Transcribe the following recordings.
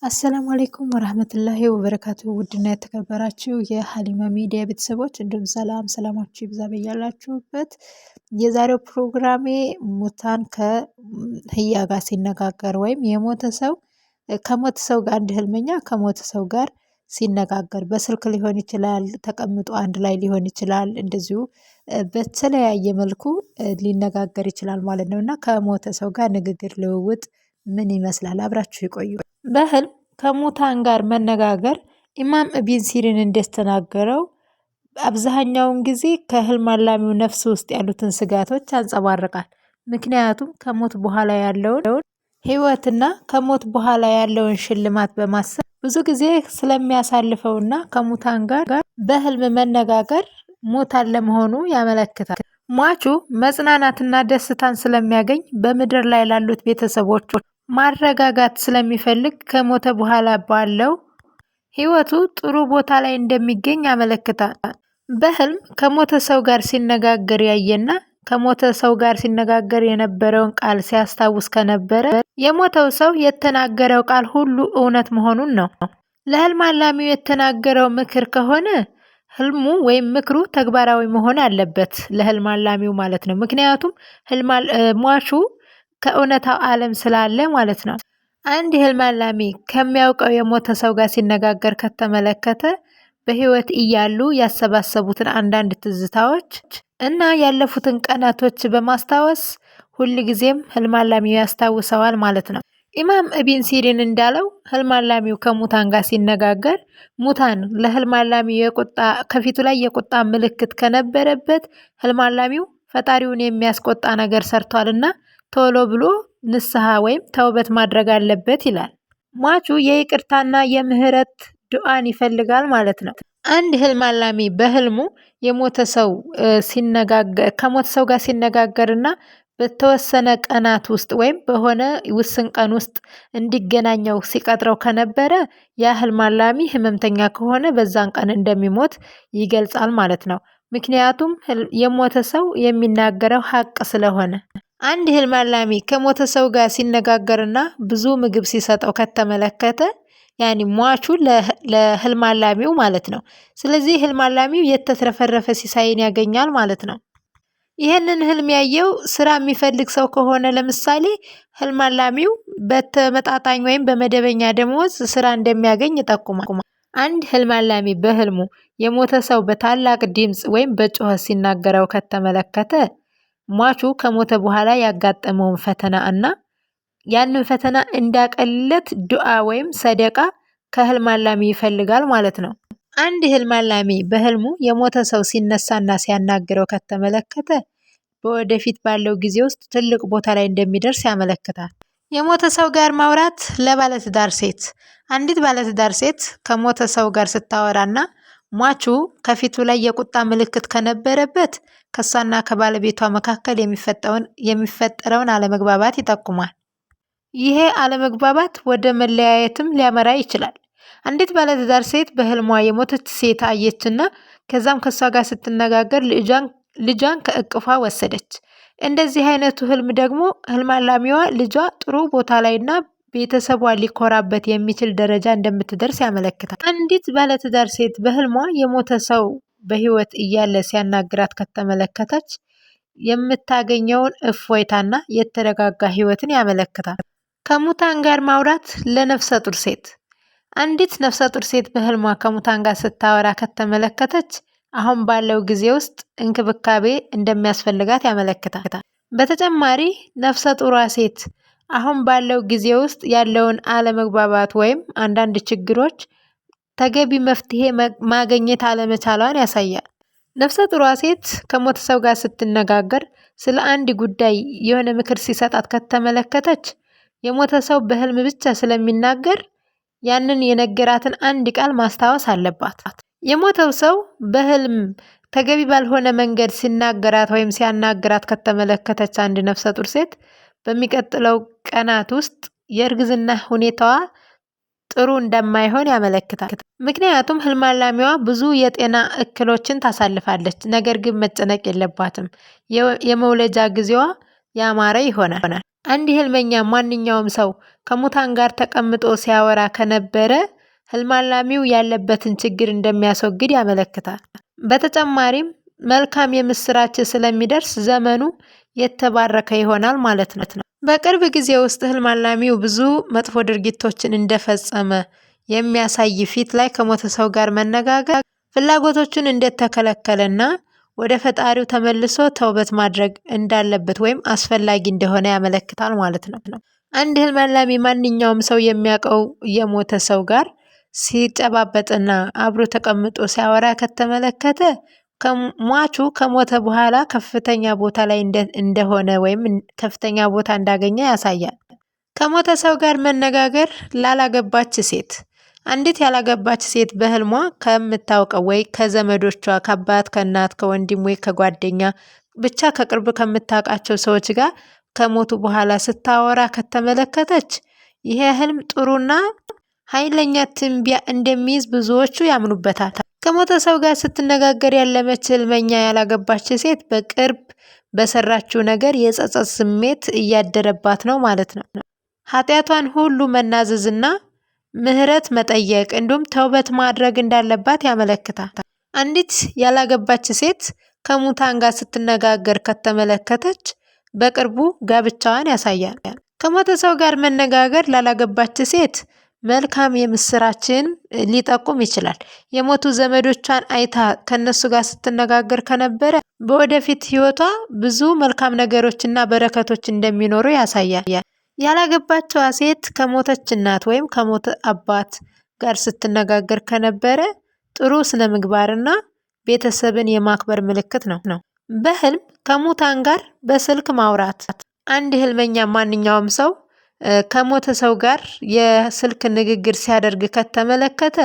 አሰላሙ አለይኩም ወራህመቱላሂ ወበረካቱ ውድና የተከበራችሁ የሀሊማ ሚዲያ ቤተሰቦች እንዲሁም ሰላማችሁ ይብዛ በያላችሁበት። የዛሬው ፕሮግራሜ ሙታን ከህያ ጋር ሲነጋገር ወይም የሞተ ሰው ከሞተ ሰው ጋር አንድ ህልመኛ ከሞተ ሰው ጋር ሲነጋገር በስልክ ሊሆን ይችላል፣ ተቀምጦ አንድ ላይ ሊሆን ይችላል፣ እንደዚሁ በተለያየ መልኩ ሊነጋገር ይችላል ማለት ነው። እና ከሞተ ሰው ጋር ንግግር ልውውጥ ምን ይመስላል? አብራችሁ ይቆዩ። በህልም ከሙታን ጋር መነጋገር ኢማም ኢብን ሲሪን እንደተናገረው አብዛኛውን ጊዜ ከህልም አላሚው ነፍስ ውስጥ ያሉትን ስጋቶች ያንጸባርቃል። ምክንያቱም ከሞት በኋላ ያለውን ህይወትና ከሞት በኋላ ያለውን ሽልማት በማሰብ ብዙ ጊዜ ስለሚያሳልፈውና ከሙታን ጋር በህልም መነጋገር ሙታን ለመሆኑ ያመለክታል። ሟቹ መጽናናትና ደስታን ስለሚያገኝ በምድር ላይ ላሉት ቤተሰቦች ማረጋጋት ስለሚፈልግ ከሞተ በኋላ ባለው ህይወቱ ጥሩ ቦታ ላይ እንደሚገኝ ያመለክታል። በህልም ከሞተ ሰው ጋር ሲነጋገር ያየና ከሞተ ሰው ጋር ሲነጋገር የነበረውን ቃል ሲያስታውስ ከነበረ የሞተው ሰው የተናገረው ቃል ሁሉ እውነት መሆኑን ነው። ለህልም አላሚው የተናገረው ምክር ከሆነ ህልሙ ወይም ምክሩ ተግባራዊ መሆን አለበት፣ ለህልም አላሚው ማለት ነው። ምክንያቱም ሟቹ ከእውነታው ዓለም ስላለ ማለት ነው። አንድ ህልም አላሚ ከሚያውቀው የሞተ ሰው ጋር ሲነጋገር ከተመለከተ በህይወት እያሉ ያሰባሰቡትን አንዳንድ ትዝታዎች እና ያለፉትን ቀናቶች በማስታወስ ሁልጊዜም ህልም አላሚው ያስታውሰዋል ማለት ነው። ኢማም ኢብን ሲሪን እንዳለው ህልም አላሚው ከሙታን ጋር ሲነጋገር ሙታን ለህልም አላሚው ከፊቱ ላይ የቁጣ ምልክት ከነበረበት ህልም አላሚው ፈጣሪውን የሚያስቆጣ ነገር ሰርቷልና ቶሎ ብሎ ንስሐ ወይም ተውበት ማድረግ አለበት ይላል። ሟቹ የይቅርታና የምህረት ዱዓን ይፈልጋል ማለት ነው። አንድ ህልም አላሚ በህልሙ የሞተ ሰው ከሞተ ሰው ጋር ሲነጋገርና በተወሰነ ቀናት ውስጥ ወይም በሆነ ውስን ቀን ውስጥ እንዲገናኘው ሲቀጥረው ከነበረ ያ ህልም አላሚ ህመምተኛ ከሆነ በዛን ቀን እንደሚሞት ይገልጻል ማለት ነው። ምክንያቱም የሞተ ሰው የሚናገረው ሀቅ ስለሆነ። አንድ ህልም አላሚ ከሞተ ሰው ጋር ሲነጋገርና ብዙ ምግብ ሲሰጠው ከተመለከተ ያኒ ሟቹ ለህልም አላሚው ማለት ነው። ስለዚህ ህልም አላሚው የተትረፈረፈ ሲሳይን ያገኛል ማለት ነው። ይህንን ህልም ያየው ስራ የሚፈልግ ሰው ከሆነ ለምሳሌ ህልም አላሚው በተመጣጣኝ ወይም በመደበኛ ደሞዝ ስራ እንደሚያገኝ ይጠቁማል። አንድ ህልም አላሚ በህልሙ የሞተ ሰው በታላቅ ድምፅ ወይም በጩኸት ሲናገረው ከተመለከተ ሟቹ ከሞተ በኋላ ያጋጠመውን ፈተና እና ያንን ፈተና እንዳቀልለት ዱዓ ወይም ሰደቃ ከህልም አላሚ ይፈልጋል ማለት ነው። አንድ ህልም አላሚ በህልሙ የሞተ ሰው ሲነሳና ሲያናግረው ከተመለከተ በወደፊት ባለው ጊዜ ውስጥ ትልቅ ቦታ ላይ እንደሚደርስ ያመለክታል። የሞተ ሰው ጋር ማውራት ለባለትዳር ሴት። አንዲት ባለትዳር ሴት ከሞተ ሰው ጋር ስታወራና ሟቹ ከፊቱ ላይ የቁጣ ምልክት ከነበረበት ከሷና ከባለቤቷ መካከል የሚፈጠረውን አለመግባባት ይጠቁማል። ይሄ አለመግባባት ወደ መለያየትም ሊያመራ ይችላል። አንዲት ባለትዳር ሴት በህልሟ የሞተች ሴት አየችና ከዛም ከሷ ጋር ስትነጋገር ልጇን ከእቅፏ ወሰደች። እንደዚህ አይነቱ ህልም ደግሞ ህልም አላሚዋ ልጇ ጥሩ ቦታ ላይና ቤተሰቧ ሊኮራበት የሚችል ደረጃ እንደምትደርስ ያመለክታል። አንዲት ባለትዳር ሴት በህልሟ የሞተ ሰው በህይወት እያለ ሲያናግራት ከተመለከተች የምታገኘውን እፎይታና የተረጋጋ ህይወትን ያመለክታል። ከሙታን ጋር ማውራት ለነፍሰ ጡር ሴት። አንዲት ነፍሰ ጡር ሴት በህልሟ ከሙታን ጋር ስታወራ ከተመለከተች አሁን ባለው ጊዜ ውስጥ እንክብካቤ እንደሚያስፈልጋት ያመለክታል። በተጨማሪ ነፍሰ ጡሯ ሴት አሁን ባለው ጊዜ ውስጥ ያለውን አለመግባባት ወይም አንዳንድ ችግሮች ተገቢ መፍትሄ ማግኘት አለመቻሏን ያሳያል። ነፍሰ ጡሯ ሴት ከሞተ ሰው ጋር ስትነጋገር ስለ አንድ ጉዳይ የሆነ ምክር ሲሰጣት ከተመለከተች የሞተ ሰው በህልም ብቻ ስለሚናገር ያንን የነገራትን አንድ ቃል ማስታወስ አለባት። የሞተው ሰው በህልም ተገቢ ባልሆነ መንገድ ሲናገራት ወይም ሲያናግራት ከተመለከተች አንድ ነፍሰ ጡር ሴት በሚቀጥለው ቀናት ውስጥ የእርግዝና ሁኔታዋ ጥሩ እንደማይሆን ያመለክታል። ምክንያቱም ህልም አላሚዋ ብዙ የጤና እክሎችን ታሳልፋለች፣ ነገር ግን መጨነቅ የለባትም። የመውለጃ ጊዜዋ ያማረ ይሆናል። አንድ ህልመኛ ማንኛውም ሰው ከሙታን ጋር ተቀምጦ ሲያወራ ከነበረ ህልም አላሚው ያለበትን ችግር እንደሚያስወግድ ያመለክታል። በተጨማሪም መልካም የምስራች ስለሚደርስ ዘመኑ የተባረከ ይሆናል ማለት ነው። በቅርብ ጊዜ ውስጥ ህልም አላሚው ብዙ መጥፎ ድርጊቶችን እንደፈጸመ የሚያሳይ ፊት ላይ ከሞተ ሰው ጋር መነጋገር ፍላጎቶቹን እንደተከለከለና ወደ ፈጣሪው ተመልሶ ተውበት ማድረግ እንዳለበት ወይም አስፈላጊ እንደሆነ ያመለክታል ማለት ነው። አንድ ህልም አላሚ ማንኛውም ሰው የሚያውቀው የሞተ ሰው ጋር ሲጨባበጥና አብሮ ተቀምጦ ሲያወራ ከተመለከተ ሟቹ ከሞተ በኋላ ከፍተኛ ቦታ ላይ እንደሆነ ወይም ከፍተኛ ቦታ እንዳገኘ ያሳያል። ከሞተ ሰው ጋር መነጋገር ላላገባች ሴት አንዲት ያላገባች ሴት በህልሟ ከምታውቀው ወይ ከዘመዶቿ ከአባት፣ ከእናት፣ ከወንድም ወይ ከጓደኛ ብቻ ከቅርብ ከምታውቃቸው ሰዎች ጋር ከሞቱ በኋላ ስታወራ ከተመለከተች ይሄ ህልም ጥሩና ኃይለኛ ትንቢያ እንደሚይዝ ብዙዎቹ ያምኑበታል። ከሞተ ሰው ጋር ስትነጋገር ያለመች ህልመኛ ያላገባች ሴት በቅርብ በሰራችው ነገር የጸጸት ስሜት እያደረባት ነው ማለት ነው። ኃጢአቷን ሁሉ መናዘዝና ምህረት መጠየቅ እንዲሁም ተውበት ማድረግ እንዳለባት ያመለክታል። አንዲት ያላገባች ሴት ከሙታን ጋር ስትነጋገር ከተመለከተች በቅርቡ ጋብቻዋን ያሳያል። ከሞተ ሰው ጋር መነጋገር ላላገባች ሴት መልካም የምስራችን ሊጠቁም ይችላል። የሞቱ ዘመዶቿን አይታ ከነሱ ጋር ስትነጋገር ከነበረ በወደፊት ህይወቷ ብዙ መልካም ነገሮችና በረከቶች እንደሚኖሩ ያሳያል። ያላገባችዋ ሴት ከሞተች እናት ወይም ከሞተ አባት ጋር ስትነጋገር ከነበረ ጥሩ ስነ ምግባርና ቤተሰብን የማክበር ምልክት ነው። በህልም ከሙታን ጋር በስልክ ማውራት አንድ ህልመኛ ማንኛውም ሰው ከሞተ ሰው ጋር የስልክ ንግግር ሲያደርግ ከተመለከተ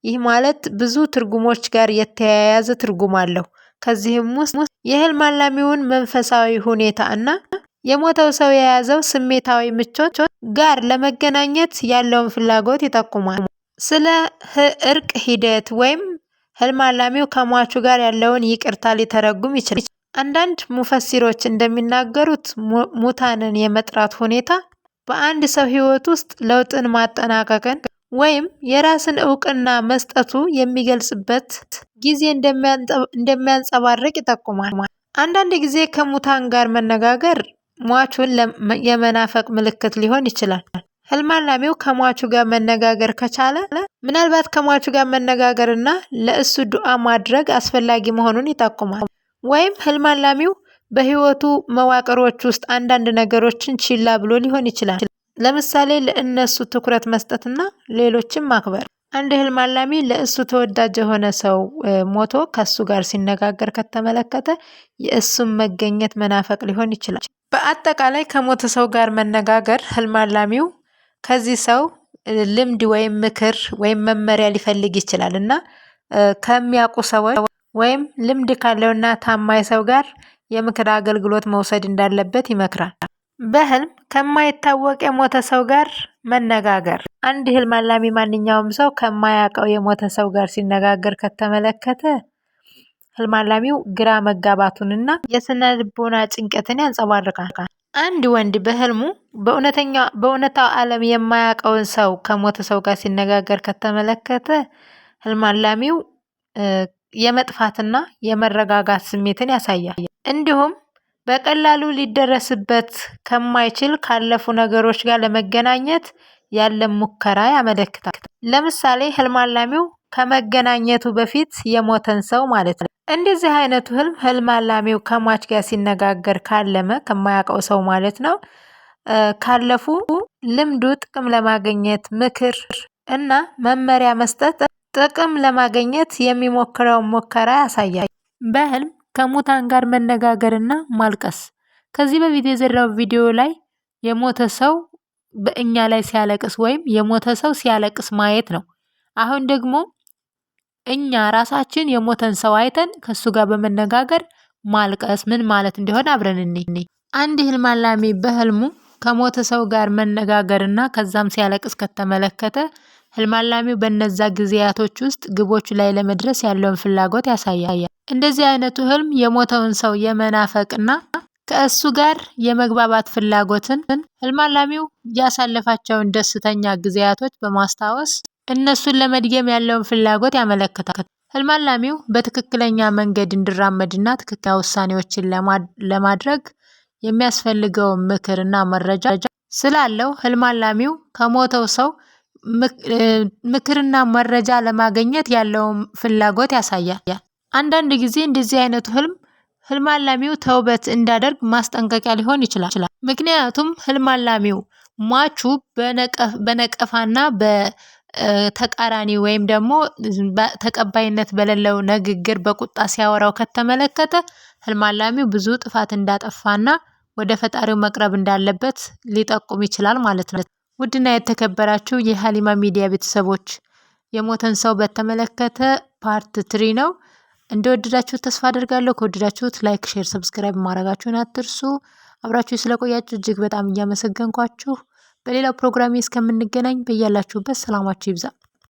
ይህ ማለት ብዙ ትርጉሞች ጋር የተያያዘ ትርጉም አለው። ከዚህም ውስጥ የህልም አላሚውን መንፈሳዊ ሁኔታ እና የሞተው ሰው የያዘው ስሜታዊ ምቾት ጋር ለመገናኘት ያለውን ፍላጎት ይጠቁማል። ስለ እርቅ ሂደት ወይም ህልም አላሚው ከሟቹ ጋር ያለውን ይቅርታ ሊተረጉም ይችላል። አንዳንድ ሙፈሲሮች እንደሚናገሩት ሙታንን የመጥራት ሁኔታ በአንድ ሰው ህይወት ውስጥ ለውጥን ማጠናቀቅን ወይም የራስን እውቅና መስጠቱ የሚገልጽበት ጊዜ እንደሚያንጸባርቅ ይጠቁማል። አንዳንድ ጊዜ ከሙታን ጋር መነጋገር ሟቹን የመናፈቅ ምልክት ሊሆን ይችላል። ህልም አላሚው ከሟቹ ጋር መነጋገር ከቻለ ምናልባት ከሟቹ ጋር መነጋገርና ለእሱ ዱዓ ማድረግ አስፈላጊ መሆኑን ይጠቁማል። ወይም ህልም አላሚው በህይወቱ መዋቅሮች ውስጥ አንዳንድ ነገሮችን ችላ ብሎ ሊሆን ይችላል። ለምሳሌ ለእነሱ ትኩረት መስጠትና ሌሎችን ማክበር። አንድ ህልም አላሚ ለእሱ ተወዳጅ የሆነ ሰው ሞቶ ከሱ ጋር ሲነጋገር ከተመለከተ የእሱን መገኘት መናፈቅ ሊሆን ይችላል። በአጠቃላይ ከሞተ ሰው ጋር መነጋገር ህልም አላሚው ከዚህ ሰው ልምድ ወይም ምክር ወይም መመሪያ ሊፈልግ ይችላል እና ከሚያውቁ ሰዎች ወይም ልምድ ካለውና ታማኝ ሰው ጋር የምክር አገልግሎት መውሰድ እንዳለበት ይመክራል። በህልም ከማይታወቅ የሞተ ሰው ጋር መነጋገር አንድ ህልም አላሚ ማንኛውም ሰው ከማያውቀው የሞተ ሰው ጋር ሲነጋገር ከተመለከተ ህልም አላሚው ግራ መጋባቱንና የስነ ልቦና ጭንቀትን ያንጸባርቃል። አንድ ወንድ በህልሙ በእውነታው ዓለም የማያውቀውን ሰው ከሞተ ሰው ጋር ሲነጋገር ከተመለከተ ህልም አላሚው የመጥፋትና የመረጋጋት ስሜትን ያሳያል። እንዲሁም በቀላሉ ሊደረስበት ከማይችል ካለፉ ነገሮች ጋር ለመገናኘት ያለ ሙከራ ያመለክታል። ለምሳሌ ህልም አላሚው ከመገናኘቱ በፊት የሞተን ሰው ማለት ነው። እንደዚህ አይነቱ ህልም አላሚው ከሟች ጋር ሲነጋገር ካለመ ከማያውቀው ሰው ማለት ነው ካለፉ ልምዱ ጥቅም ለማግኘት ምክር እና መመሪያ መስጠት ጥቅም ለማግኘት የሚሞክረውን ሙከራ ያሳያል። በህልም ከሙታን ጋር መነጋገርና ማልቀስ ከዚህ በፊት የዘራው ቪዲዮ ላይ የሞተ ሰው በእኛ ላይ ሲያለቅስ ወይም የሞተ ሰው ሲያለቅስ ማየት ነው። አሁን ደግሞ እኛ ራሳችን የሞተን ሰው አይተን ከሱ ጋር በመነጋገር ማልቀስ ምን ማለት እንደሆነ አብረን እንይ። አንድ ህልም አላሚ በህልሙ ከሞተ ሰው ጋር መነጋገርና ከዛም ሲያለቅስ ከተመለከተ ህልም አላሚው በነዛ ጊዜያቶች ውስጥ ግቦቹ ላይ ለመድረስ ያለውን ፍላጎት ያሳያል። እንደዚህ አይነቱ ህልም የሞተውን ሰው የመናፈቅና ከእሱ ጋር የመግባባት ፍላጎትን ህልም አላሚው ያሳለፋቸውን ደስተኛ ጊዜያቶች በማስታወስ እነሱን ለመድገም ያለውን ፍላጎት ያመለክታል። ህልም አላሚው በትክክለኛ መንገድ እንዲራመድና ትክክለኛ ውሳኔዎችን ለማድረግ የሚያስፈልገውን ምክርና መረጃ ስላለው ህልም አላሚው ከሞተው ሰው ምክርና መረጃ ለማግኘት ያለውን ፍላጎት ያሳያል። አንዳንድ ጊዜ እንደዚህ አይነቱ ህልም አላሚው ተውበት እንዳደርግ ማስጠንቀቂያ ሊሆን ይችላል። ምክንያቱም ህልም አላሚው ሟቹ በነቀፋና በተቃራኒ ወይም ደግሞ ተቀባይነት በሌለው ንግግር በቁጣ ሲያወራው ከተመለከተ ህልም አላሚው ብዙ ጥፋት እንዳጠፋና ወደ ፈጣሪው መቅረብ እንዳለበት ሊጠቁም ይችላል ማለት ነው። ውድና የተከበራችሁ የሀሊማ ሚዲያ ቤተሰቦች የሞተን ሰው በተመለከተ ፓርት 3 ነው። እንደወደዳችሁት ተስፋ አደርጋለሁ። ከወደዳችሁት ላይክ፣ ሼር፣ ሰብስክራይብ ማድረጋችሁን አትርሱ። አብራችሁ ስለቆያችሁ እጅግ በጣም እያመሰገንኳችሁ በሌላው ፕሮግራሜ እስከምንገናኝ በያላችሁበት ሰላማችሁ ይብዛ።